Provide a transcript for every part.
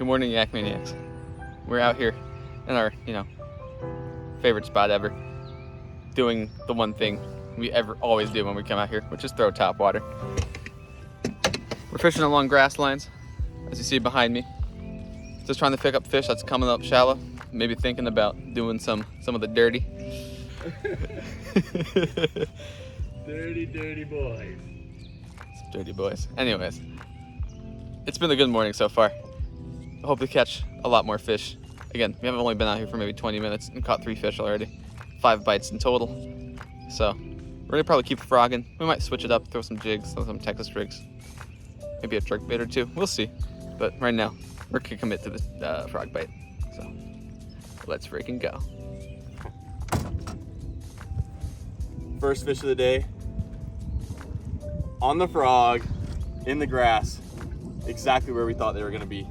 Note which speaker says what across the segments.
Speaker 1: Good morning, Yak Maniacs. We're out here in our, favorite spot ever, doing the one thing we always do when we come out here, which is throw top water. We're fishing along grass lines, as you see behind me. Just trying to pick up fish that's coming up shallow. Maybe thinking about doing some of the dirty.
Speaker 2: Dirty boys.
Speaker 1: Some dirty boys. Anyways, it's been a good morning so far. I hope to catch a lot more fish. Again, we haven't only been out here for maybe 20 minutes and caught 3 fish already. 5 bites in total. So we're gonna probably keep frogging. We might switch it up, throw some jigs, throw some Texas rigs. Maybe a jerk bait or 2, we'll see. But right now, we're gonna commit to the frog bite. So let's freaking go.
Speaker 2: First fish of the day. On the frog, in the grass, exactly where we thought they were gonna be.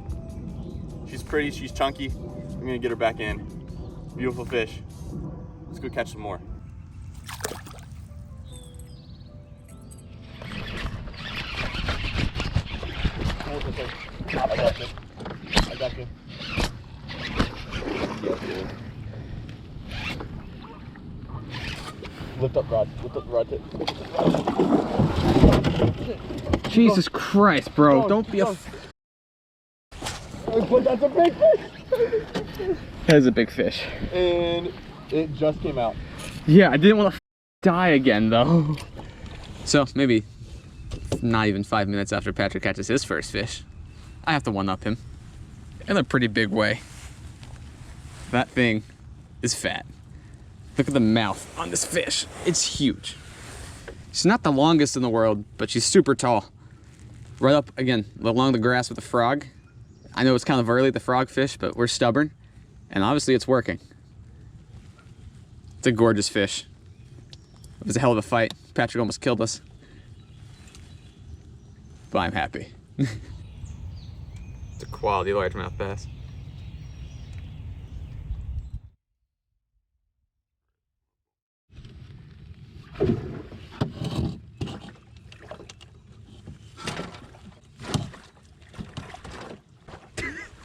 Speaker 2: She's pretty, she's chunky. I'm gonna get her back in. Beautiful fish. Let's go catch some more. I got you. I got you. Lift up rod. Lift up the rod tip.
Speaker 1: Jesus Christ, bro. Don't be a...
Speaker 2: But that's a big fish!
Speaker 1: That is a big fish.
Speaker 2: And it just came out.
Speaker 1: Yeah, I didn't want to die again, though. So, maybe not even 5 minutes after Patrick catches his first fish, I have to one-up him in a pretty big way. That thing is fat. Look at the mouth on this fish. It's huge. She's not the longest in the world, but she's super tall. Right up, again, along the grass with the frog. I know it's kind of early, the frog fish, but we're stubborn, and obviously it's working. It's a gorgeous fish. It was a hell of a fight. Patrick almost killed us. But I'm happy. It's a quality largemouth bass.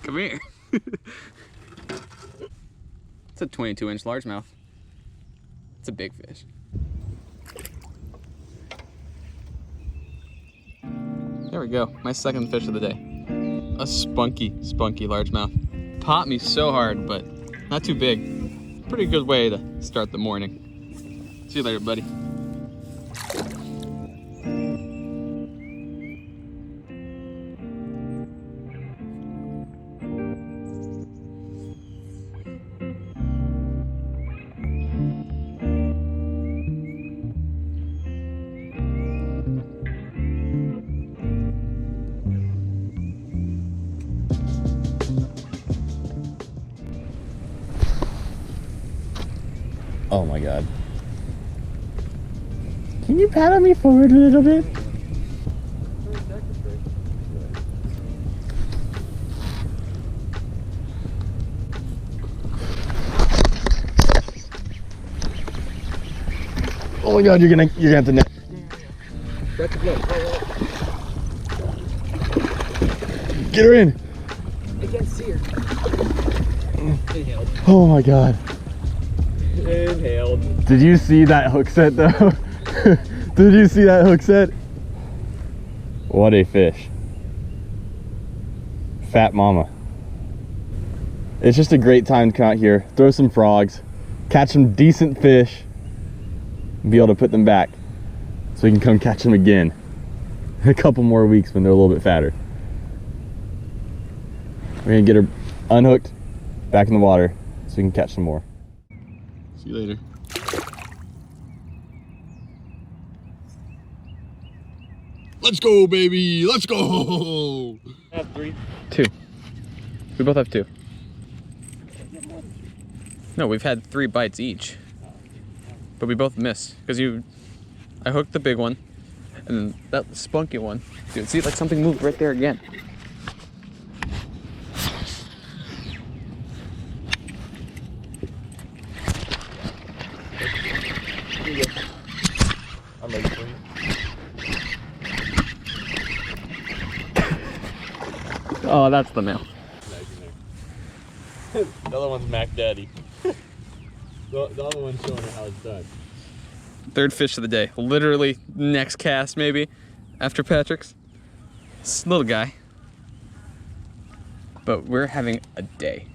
Speaker 1: Come here. It's a 22-inch largemouth. It's a big fish. There we go, my second fish of the day. A spunky largemouth. Popped me so hard, but not too big. Pretty good way to start the morning. See you later, buddy.
Speaker 2: Oh my God. Can you paddle me forward a little bit? Oh my God, you're gonna have to net. Get her in.
Speaker 1: I can't see her. Inhaled.
Speaker 2: Oh my God.
Speaker 1: Inhaled.
Speaker 2: Did you see that hook set though? Did you see that hook set? What a fish. Fat mama. It's just a great time to come out here, throw some frogs, catch some decent fish, and be able to put them back so we can come catch them again in a couple more weeks when they're a little bit fatter. We're gonna get her unhooked, back in the water, so we can catch some more.
Speaker 1: See you later.
Speaker 2: Let's go, baby! Let's go! I have 3.
Speaker 1: 2. We both have 2. No, we've had 3 bites each. But we both missed. Because I hooked the big one. And then that spunky one. Dude, see, like something moved right there again.
Speaker 2: I'm ready for you.
Speaker 1: Oh, that's the male.
Speaker 2: Nice. The other one's Mac Daddy. The other one's showing her how it's done.
Speaker 1: Third fish of the day. Literally next cast maybe after Patrick's. This little guy. But we're having a day.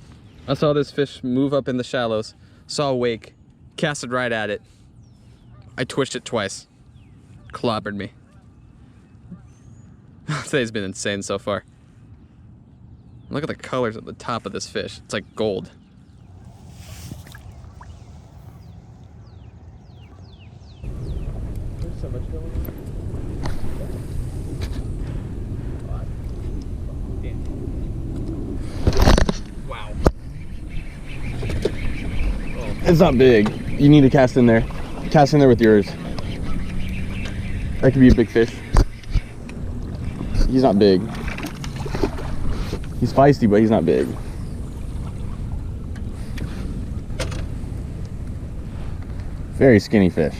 Speaker 1: I saw this fish move up in the shallows, saw a wake, casted right at it. I twitched it twice. Clobbered me. Today's been insane so far. Look at the colors at the top of this fish. It's like gold.
Speaker 2: There's so much going on.
Speaker 1: Wow.
Speaker 2: It's not big. You need to cast in there. Cast in there with yours. That could be a big fish. He's not big. He's feisty, but he's not big. Very skinny fish.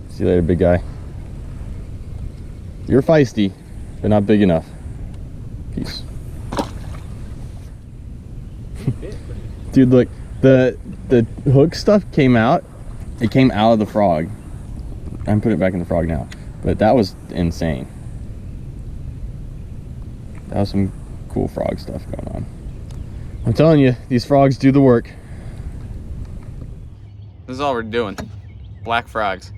Speaker 2: See you later, big guy. You're feisty, but not big enough. Peace. Dude, look, the hook stuff came out. It came out of the frog. I'm putting it back in the frog now. But that was insane. That was some cool frog stuff going on. I'm telling you, these frogs do the work.
Speaker 1: This is all we're doing. Black frogs.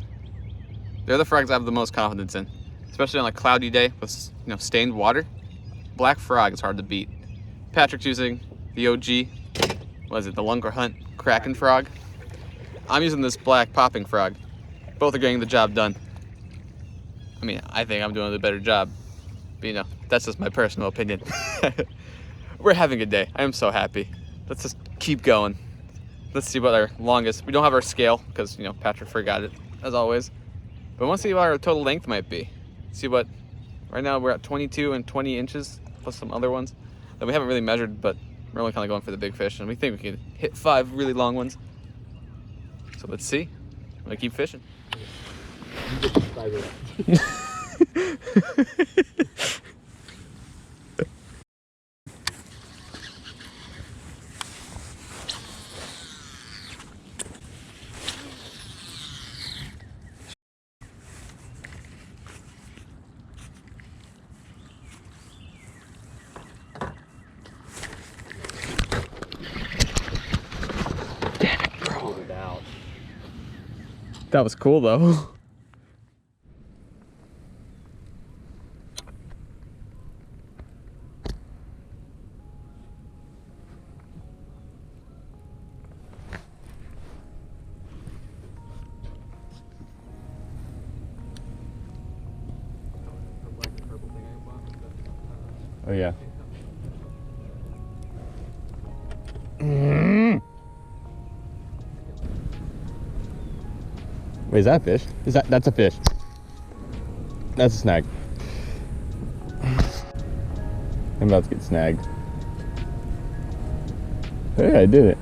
Speaker 1: They're the frogs I have the most confidence in. Especially on a cloudy day with, you know, stained water. Black frog is hard to beat. Patrick's using the OG, what is it, the Lunker Hunt Kraken frog. I'm using this black popping frog. Both are getting the job done. I mean, I think I'm doing a better job. But, you know, that's just my personal opinion. We're having a day. I am so happy. Let's just keep going. Let's see what our longest, we don't have our scale because, you know, Patrick forgot it, as always. But I want to see what our total length might be. See what, right now we're at 22 and 20 inches, plus some other ones that we haven't really measured, but we're only kind of going for the big fish, and we think we can hit 5 really long ones. So let's see. I'm gonna keep fishing. That was cool though.
Speaker 2: Oh yeah. Wait, is that a fish? That's a fish. That's a snag. I'm about to get snagged. Hey, I did it.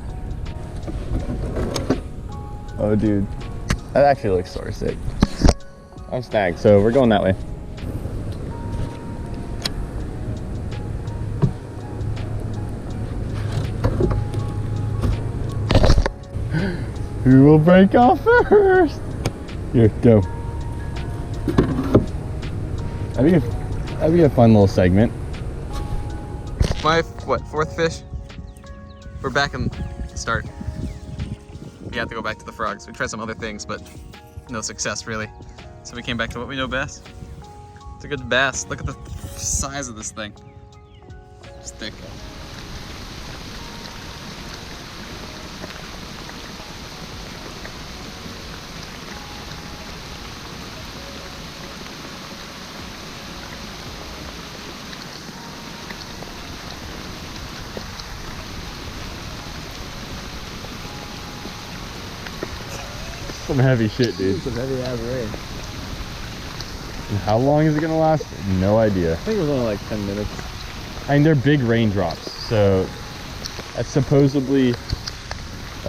Speaker 2: Oh dude. That actually looks sort of sick. I'm snagged, so we're going that way. Who will break off first? Here, go. That'd be a fun little segment.
Speaker 1: My, what, 4th fish? We're back in the start. We have to go back to the frogs. We tried some other things, but no success really. So we came back to what we know best. It's a good bass. Look at the size of this thing. It's thick.
Speaker 2: Some heavy shit, dude.
Speaker 3: Some heavy ass rain.
Speaker 2: And how long is it gonna last? No idea.
Speaker 3: I think it was only like 10 minutes.
Speaker 2: I mean, they're big raindrops, so that's supposedly